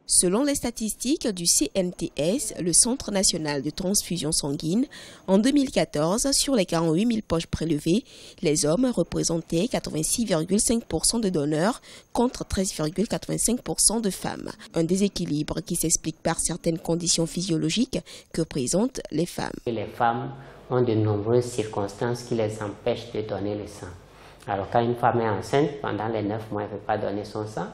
Selon les statistiques du CNTS, le Centre national de transfusion sanguine, en 2014, sur les 48 000 poches prélevées, les hommes représentaient 86,5% de donneurs contre 13,85% de femmes. Un déséquilibre qui s'explique par certaines conditions physiologiques que présentent les femmes. Les femmes ont de nombreuses circonstances qui les empêchent de donner le sang. Alors quand une femme est enceinte, pendant les 9 mois, elle ne peut pas donner son sang.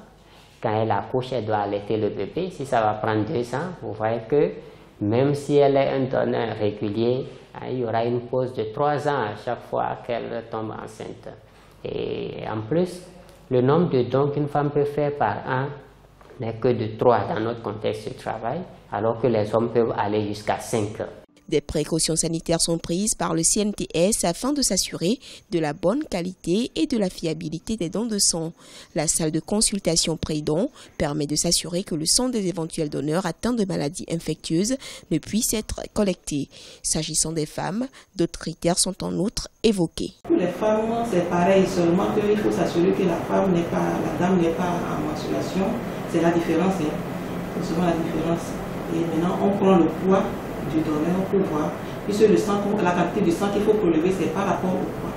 Quand elle accouche, elle doit allaiter le bébé. Si ça va prendre 2 ans, vous voyez que même si elle est un donneur régulier, il y aura une pause de 3 ans à chaque fois qu'elle tombe enceinte. Et en plus, le nombre de dons qu'une femme peut faire par an n'est que de 3 dans notre contexte de travail, alors que les hommes peuvent aller jusqu'à 5. Des précautions sanitaires sont prises par le CNTS afin de s'assurer de la bonne qualité et de la fiabilité des dons de sang. La salle de consultation pré-don permet de s'assurer que le sang des éventuels donneurs atteints de maladies infectieuses ne puisse être collecté. S'agissant des femmes, d'autres critères sont en outre évoqués. Pour les femmes, c'est pareil, seulement qu'il faut s'assurer que la dame n'est pas en menstruation. C'est la différence, c'est souvent la différence. Et maintenant, on prend le poids du donneur pour voir, puisque le sang, la quantité de sang qu'il faut prélever, c'est par rapport au poids.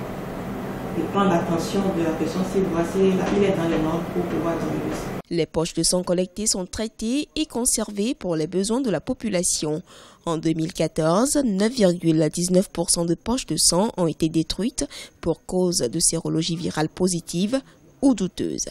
Et prendre l'attention de la personne s'il est dans les normes pour pouvoir donner le sang. Les poches de sang collectées sont traitées et conservées pour les besoins de la population. En 2014, 9,19% de poches de sang ont été détruites pour cause de sérologie virale positive ou douteuse.